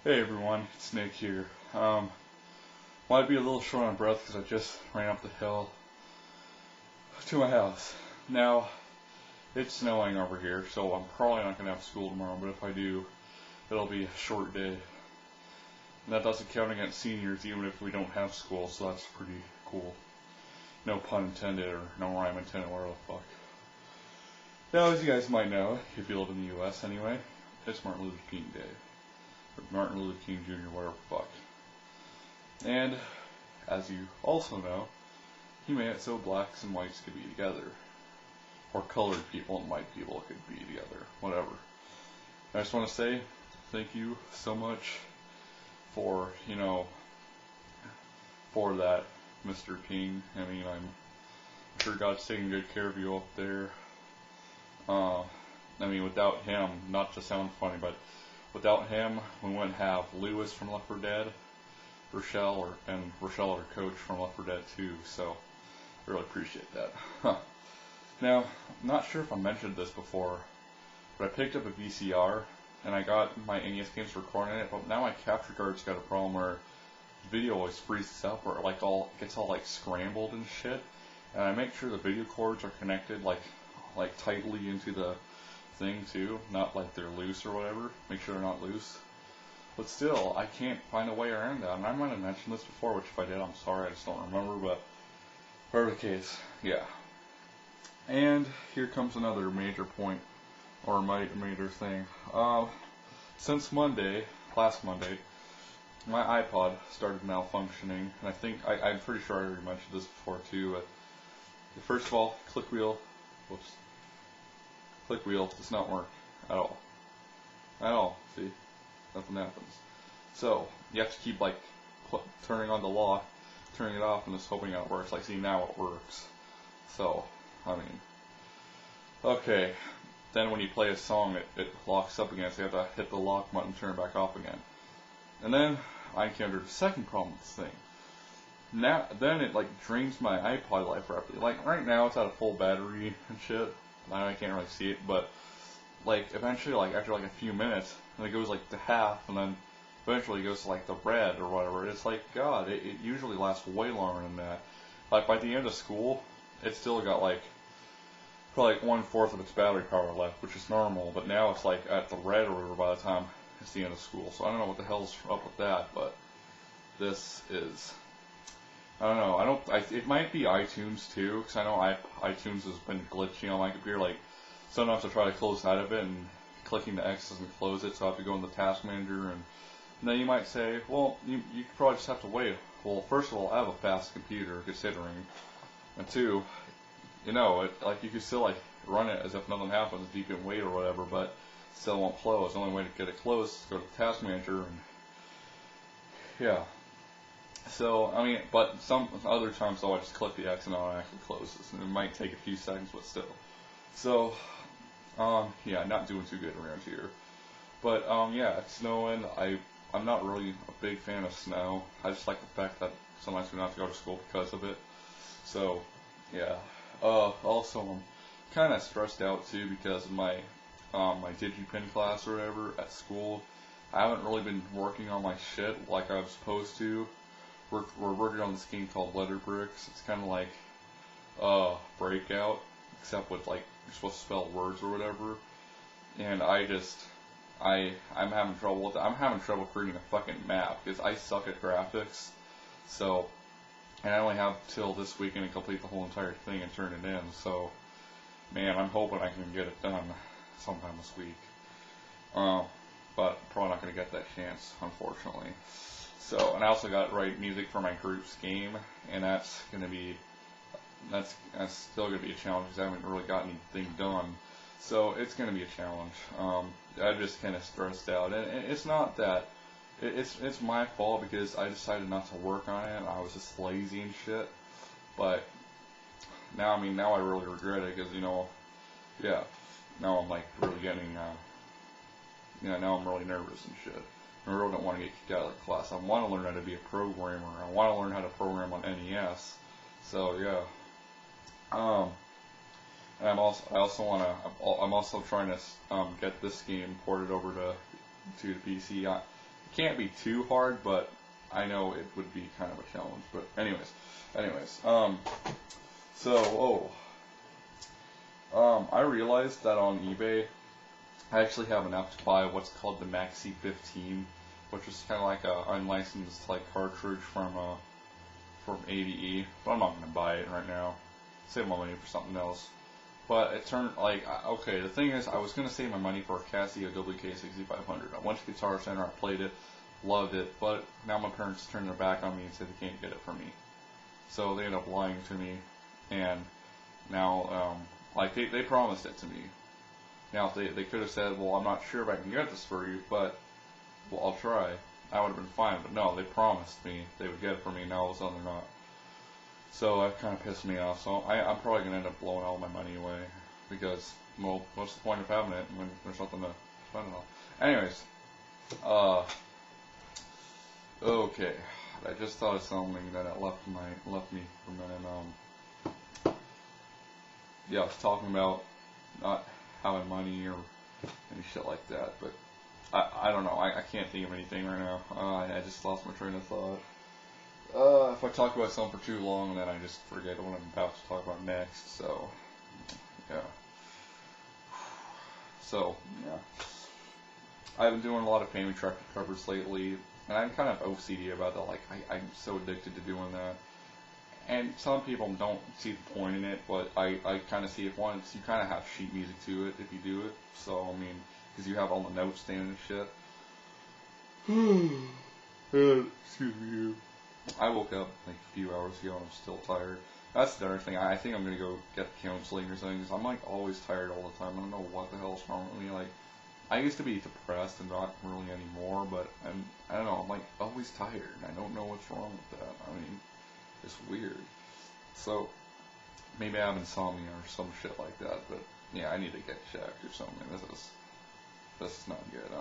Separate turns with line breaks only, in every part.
Hey everyone, it's Nick here. Might be a little short on breath because I just ran up the hill to my house. Now, it's snowing over here, so I'm probably not going to have school tomorrow, but if I do, it'll be a short day. And that doesn't count against seniors, even if we don't have school, so that's pretty cool. No pun intended, or no rhyme intended, whatever the fuck. Now, as you guys might know, if you live in the US anyway, it's Martin Luther King Day. Martin Luther King Jr., whatever the fuck. And, as you also know, he made it so blacks and whites could be together. Or colored people and white people could be together. Whatever. I just want to say, thank you so much for, for that, Mr. King. I mean, I'm sure God's taking good care of you up there. Without him, not to sound funny, but without him, we wouldn't have Lewis from Left 4 Dead, Rochelle, our coach from Left 4 Dead 2, so I really appreciate that. Now, I'm not sure if I mentioned this before, but I picked up a VCR, and I got my NES games recording it, but now my capture card's got a problem where the video always freezes up, or it gets all scrambled and shit, and I make sure the video cords are connected like tightly into the thing too, not like they're loose or whatever. Make sure they're not loose. But still, I can't find a way around that. And I might have mentioned this before, which if I did, I'm sorry, I just don't remember. But whatever the case, yeah. And here comes another major point, or major thing. Since last Monday, my iPod started malfunctioning, and I think I'm pretty sure I already mentioned this before too. But first of all, click wheel does not work at all. See? Nothing happens. So, you have to keep turning on the lock, turning it off, and just hoping it works. See, now it works. So, okay. Then when you play a song, it locks up again, so you have to hit the lock button, turn it back off again. And then I encountered a second problem with this thing. Then it drains my iPod life rapidly. Right now it's at a full battery and shit. I can't really see it, but eventually after a few minutes, and it goes to half, and then eventually it goes to the red or whatever. It's God, it usually lasts way longer than that. By the end of school, it's still got probably 1/4 of its battery power left, which is normal. But now it's at the red or whatever by the time it's the end of school. So I don't know what the hell's up with that, but this is. I don't know. It might be iTunes too, because I know iTunes has been glitching on my computer. Sometimes I try to close out of it, and clicking the X doesn't close it, so I have to go in the task manager. And then you might say, well, you probably just have to wait. Well, first of all, I have a fast computer, considering, and two, you can still run it as if nothing happens, you can wait or whatever, but still won't close. The only way to get it closed is to go to the task manager, and yeah. So, but some other times though, I just click the X and it automatically closes. And it might take a few seconds, but still. So, yeah, not doing too good around here. But, yeah, it's snowing. I'm not really a big fan of snow. I just like the fact that sometimes we don't have to go to school because of it. So, yeah. Also, I'm kind of stressed out too because of my DigiPen class or whatever at school. I haven't really been working on my shit like I was supposed to. We're working on this game called Letter Bricks. It's kind of like Breakout, except with you're supposed to spell words or whatever. And I'm having trouble with it. I'm having trouble creating a fucking map because I suck at graphics. So, and I only have till this weekend to complete the whole entire thing and turn it in. So, man, I'm hoping I can get it done sometime this week. But probably not going to get that chance, unfortunately. So, and I also got to write music for my group's game, and that's still going to be a challenge because I haven't really got anything done. So it's going to be a challenge. I'm just kind of stressed out, and it's not that. It's my fault because I decided not to work on it. I was just lazy and shit. But now I really regret it because yeah. Now I'm really getting now I'm really nervous and shit. I really don't want to get kicked out of the class. I want to learn how to be a programmer. I want to learn how to program on NES. So yeah. And I'm also trying to get this game ported over to the PC. can't be too hard, but I know it would be kind of a challenge. But anyways, so I realized that on eBay, I actually have enough to buy what's called the Maxi 15, which is kind of like a unlicensed like cartridge from ADE, but I'm not gonna buy it right now. Save my money for something else. But it turned like okay. The thing is, I was gonna save my money for a Casio WK6500. I went to Guitar Center, I played it, loved it, but now my parents turned their back on me and said they can't get it for me. So they ended up lying to me, and now like they promised it to me. Now if they could have said, well, I'm not sure if I can get this for you, but well, I'll try. I would have been fine, but no, they promised me they would get it for me. Now all of a sudden they're not. So that kind of pissed me off. So I'm probably gonna end up blowing all my money away because, well, what's the point of having it when there's nothing to spend it on? Anyways, okay. I just thought of something that it left me for a minute. Yeah, I was talking about not having money or any shit like that, but I don't know. I can't think of anything right now. I just lost my train of thought. If I talk about something for too long, then I just forget what I'm about to talk about next. So, yeah. So, yeah. I've been doing a lot of payment tracker covers lately, and I'm kind of OCD about that. Like, I'm so addicted to doing that. And some people don't see the point in it, but I kind of see it once. You kind of have sheet music to it if you do it. So, I mean, because you have all the notes stand and shit. Excuse me. I woke up like a few hours ago and I'm still tired. That's the other thing. I think I'm gonna go get counseling or something. Cause I'm like always tired all the time. I don't know what the hell's wrong with me. Like, I used to be depressed and not really anymore, but I don't know. I'm like always tired and I don't know what's wrong with that. I mean, it's weird. So maybe I have insomnia or some shit like that. But yeah, I need to get checked or something. This is not good.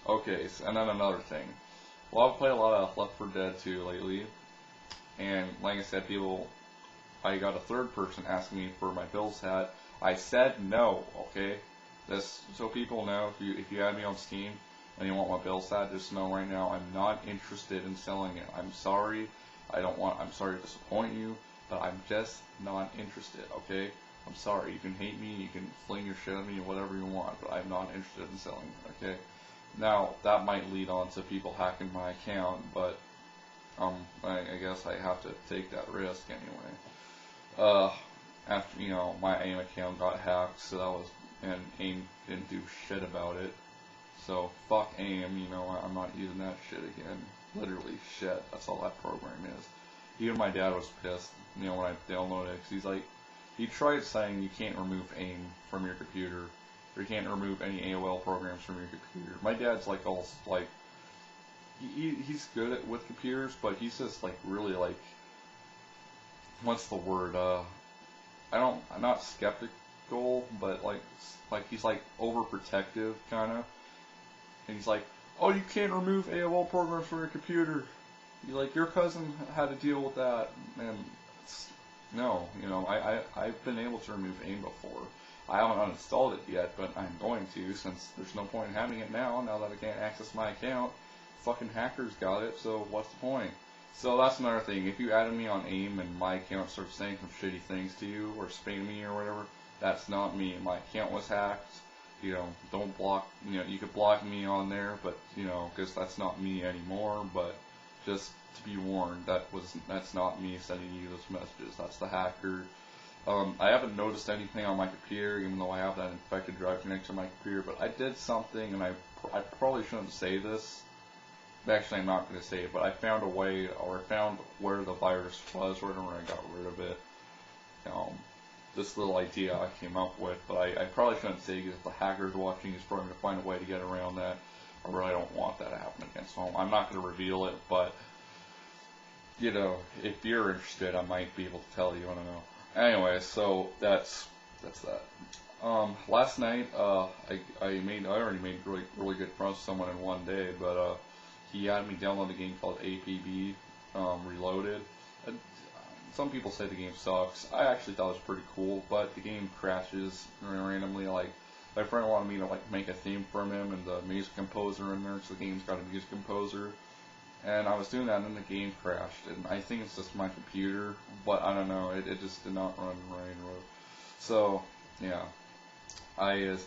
Okay, so, and then another thing. Well, I've played a lot of Left 4 Dead 2 lately, and like I said, I got a third person asking me for my Bills hat. I said no, okay? This, so people know, if you add me on Steam and you want my Bills hat, just know right now I'm not interested in selling it. I'm sorry, I'm sorry to disappoint you, but I'm just not interested, okay? I'm sorry, you can hate me, you can fling your shit at me, whatever you want, but I'm not interested in selling it, okay? Now, that might lead on to people hacking my account, but I guess I have to take that risk anyway. After, my AIM account got hacked, so that was, and AIM didn't do shit about it. So, fuck AIM, I'm not using that shit again. Literally, shit, that's all that program is. Even my dad was pissed, when I downloaded it, because he's like, he tried saying you can't remove AIM from your computer, or you can't remove any AOL programs from your computer. My dad's like he's good with computers, but he's just like really like, what's the word? I'm not skeptical, but like he's like overprotective kind of, and he's like, oh, you can't remove AOL programs from your computer. Your cousin had to deal with that, and no, I've been able to remove AIM before. I haven't uninstalled it yet, but I'm going to, since there's no point in having it now that I can't access my account. Fucking hackers got it, so what's the point? So that's another thing. If you added me on AIM and my account starts saying some shitty things to you, or spam me or whatever, that's not me. My account was hacked. Don't block, you could block me on there, but, because that's not me anymore, but just to be warned, that's not me sending you those messages. That's the hacker. I haven't noticed anything on my computer, even though I have that infected drive connected to my computer, but I did something, and I probably shouldn't say this. Actually, I'm not going to say it, but I found a way, or I found where the virus was, or whenever I got rid of it. This little idea I came up with, but I probably shouldn't say it, because if the hacker's watching, he's probably going to find a way to get around that. I really don't want that to happen again, so I'm not going to reveal it, but, if you're interested, I might be able to tell you, I don't know. Anyway, so that's that. Last night, I already made really good friends with someone in one day, but he had me download a game called APB Reloaded. Some people say the game sucks. I actually thought it was pretty cool, but the game crashes randomly. Like, my friend wanted me to like make a theme from him and the music composer in there, so the game's got a music composer. And I was doing that, and then the game crashed. And I think it's just my computer, but I don't know. It just did not run right. So yeah,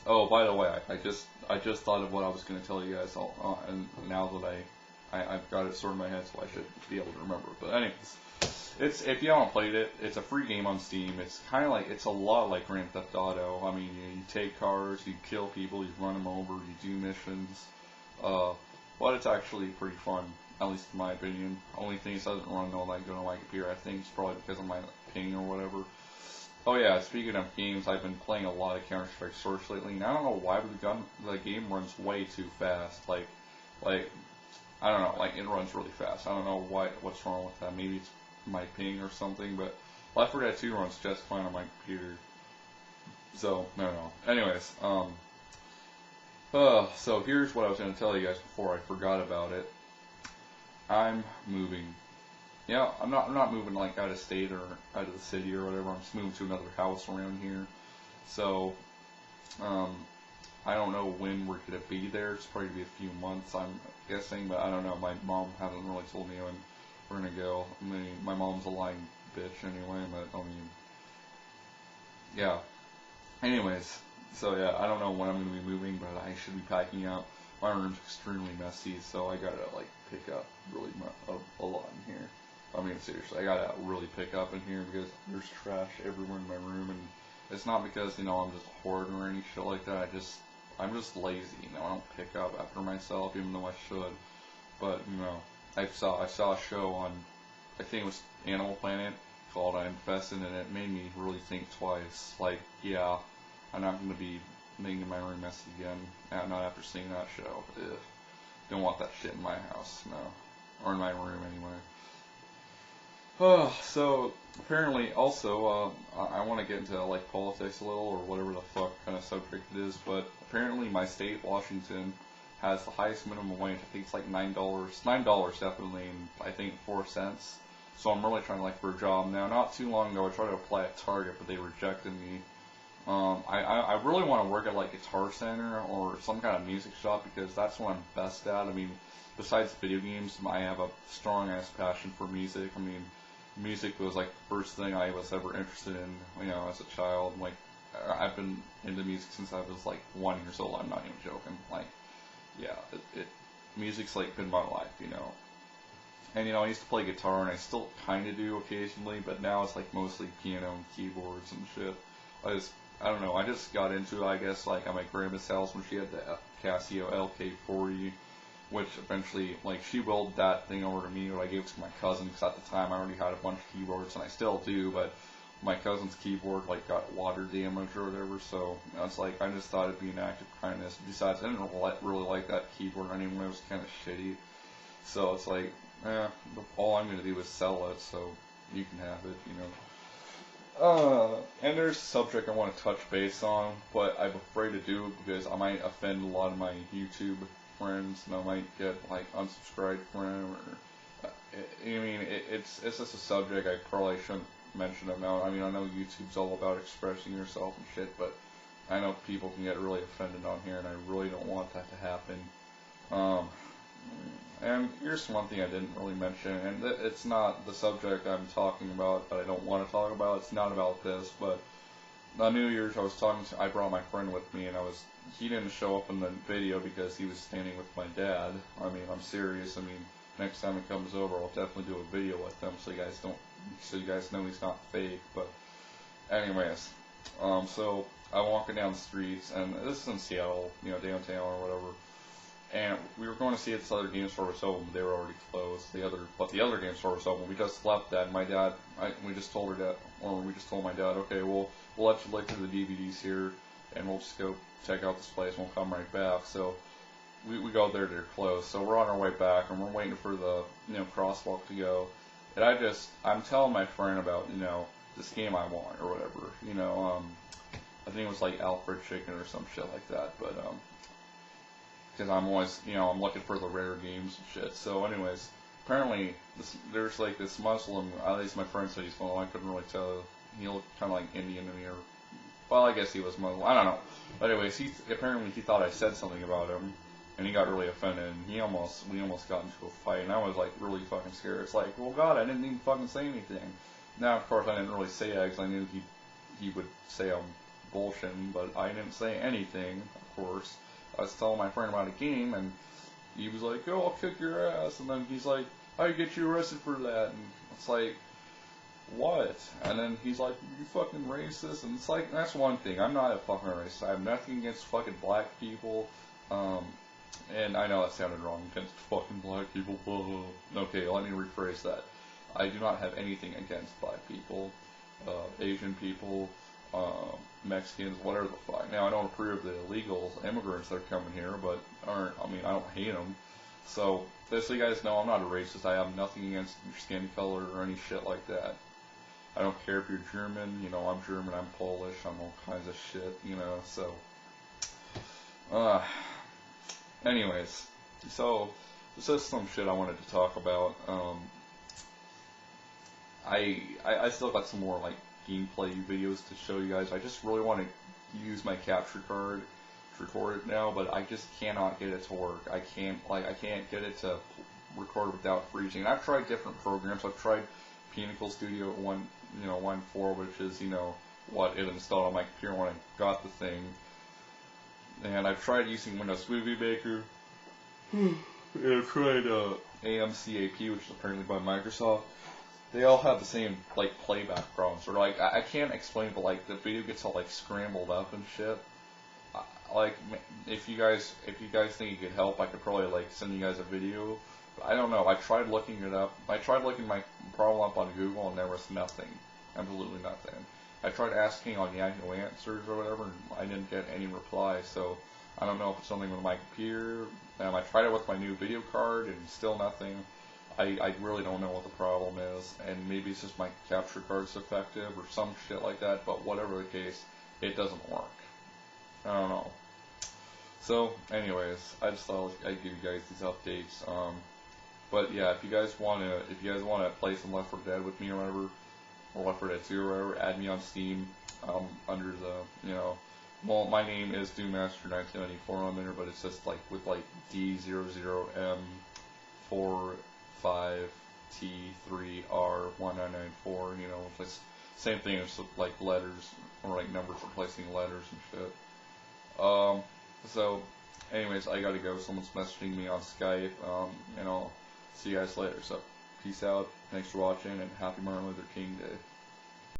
oh, by the way, I just thought of what I was going to tell you guys, and now that I've got it sort of in my head, so I should be able to remember. But anyways, it's, if you haven't played it, it's a free game on Steam. It's kind of like, it's a lot like Grand Theft Auto. I mean, you take cars, you kill people, you run them over, you do missions. But it's actually pretty fun, at least in my opinion. Only thing is, it doesn't run all that good on my computer. I think it's probably because of my ping or whatever. Oh yeah, speaking of games, I've been playing a lot of Counter-Strike Source lately, and I don't know why, but the game runs way too fast. Like, I don't know, like, it runs really fast. I don't know what's wrong with that. Maybe it's my ping or something, but Left 4 Dead 2 runs just fine on my computer. So, no. Anyways, so here's what I was going to tell you guys before I forgot about it. I'm moving. Yeah, I'm not moving like out of state or out of the city or whatever. I'm just moving to another house around here. So, I don't know when we're gonna be there. It's probably gonna be a few months, I'm guessing, but I don't know. My mom hasn't really told me when we're gonna go. I mean, my mom's a lying bitch anyway, but I mean, yeah. Anyways, so yeah, I don't know when I'm gonna be moving, but I should be packing up. My room's extremely messy, so I gotta like pick up really a lot in here. I mean, seriously, I gotta really pick up in here because there's trash everywhere in my room, and it's not because, you know, I'm just a hoarder or any shit like that. I'm just lazy, you know. I don't pick up after myself, even though I should. But, you know, I saw a show on, I think it was Animal Planet, called Infested, and it made me really think twice. Like, yeah, I'm not gonna be making my room messy again. Not after seeing that show. Ugh. Don't want that shit in my house, no, or in my room anyway. So apparently, also, I want to get into like politics a little, or whatever the fuck kind of subject it is. But apparently, my state, Washington, has the highest minimum wage. I think it's like $9 definitely, and I think 4 cents. So I'm really trying to like for a job now. Not too long ago, I tried to apply at Target, but they rejected me. I really want to work at like Guitar Center or some kind of music shop because that's what I'm best at. I mean, besides video games, I have a strong ass passion for music. I mean, music was like the first thing I was ever interested in, you know, as a child. Like, I've been into music since I was like 1 year old. I'm not even joking. Like, yeah, music's like been my life, you know. And you know, I used to play guitar, and I still kind of do occasionally, but now it's like mostly piano and keyboards and shit. I don't know, I just got into it, I guess, like at my grandma's house when she had the Casio LK40, which eventually, like, she willed that thing over to me, but I gave it to my cousin, because at the time I already had a bunch of keyboards, and I still do, but my cousin's keyboard, like, got water damage or whatever, so you know, it's like, I just thought it'd be an act of kindness. Besides, I didn't really like that keyboard anyway, it was kind of shitty, so it's like, all I'm going to do is sell it, so you can have it, you know. And there's a subject I want to touch base on, but I'm afraid to do it because I might offend a lot of my YouTube friends, and I might get like unsubscribed from them, or I mean, it's just a subject I probably shouldn't mention it now. I mean, I know YouTube's all about expressing yourself and shit, but I know people can get really offended on here, and I really don't want that to happen. And here's one thing I didn't really mention, and it's not the subject I'm talking about that I don't want to talk about. It's not about this, but on New Year's I brought my friend with me, and he didn't show up in the video because he was standing with my dad. I mean, I'm serious. I mean, next time he comes over, I'll definitely do a video with him so you guys know he's not fake. But anyways, so I'm walking down the streets, and this is in Seattle, you know, downtown or whatever. And we were going to see if this other game store was open, but they were already closed. But the other game store was open. We just left that, and we just told my dad, okay, we'll let you look through the DVDs here, and we'll just go check out this place, and we'll come right back. So we go there, they're closed. So we're on our way back, and we're waiting for the, you know, crosswalk to go. And I'm telling my friend about, you know, this game I want, or whatever. You know, I think it was like Alfred Chicken or some shit like that, but, because I'm always, you know, I'm looking for the rare games and shit. So anyways, apparently there's like this Muslim, at least my friend said he's Muslim, I couldn't really tell. He looked kind of like Indian to me, or Well, I guess he was Muslim. I don't know. But anyways, apparently he thought I said something about him, and he got really offended. And we almost got into a fight, and I was like really fucking scared. It's like, well, God, I didn't even fucking say anything. Now, of course, I didn't really say that because I knew he would say I'm bullshitting, but I didn't say anything. Of course, I was telling my friend about a game, and he was like, "Oh, I'll kick your ass," and then he's like, "I get you arrested for that," and it's like, what? And then he's like, "You fucking racist," and it's like, that's one thing. I'm not a fucking racist. I have nothing against fucking black people. And I know that sounded wrong, against fucking black people. Whoa. Okay, let me rephrase that. I do not have anything against black people, Asian people, Mexicans, whatever the fuck. Now, I don't approve of the illegal immigrants that are coming here, but I don't hate them. So, just so you guys know, I'm not a racist. I have nothing against your skin color or any shit like that. I don't care if you're German, I'm German, I'm Polish, I'm all kinds of shit, so. Anyways, so, this is some shit I wanted to talk about. I still got some more, like, gameplay videos to show you guys. I just really want to use my capture card to record it now, but I just cannot get it to work. I can't get it to record without freezing. And I've tried different programs. I've tried Pinnacle Studio 1.4, which is, what it installed on my computer when I got the thing. And I've tried using Windows Movie Maker. And I've tried AMCAP, which is apparently by Microsoft. They all have the same, like, playback problems. Or, like, I can't explain, but, like, the video gets all, like, scrambled up and shit. Like, if you guys think it could help, I could probably, like, send you guys a video. But I don't know. I tried looking it up. I tried looking my problem up on Google, and there was nothing. Absolutely nothing. I tried asking on Yahoo Answers or whatever, and I didn't get any reply. So, I don't know if it's something with my computer. I tried it with my new video card, and still nothing. I really don't know what the problem is, and maybe it's just my capture card's defective or some shit like that, but whatever the case, it doesn't work. I don't know. So, anyways, I just thought I'd give you guys these updates. But yeah, if you guys wanna play some Left 4 Dead with me or whatever, or Left 4 Dead 0 or whatever, add me on Steam, under the, well, my name is Doommaster1994 on there, but it's just like with like D00M4 5T3R1994, it's same thing as like letters or like numbers replacing letters and shit. So, anyways, I gotta go. Someone's messaging me on Skype, and I'll see you guys later. So, peace out. Thanks for watching, and happy Martin Luther King Day.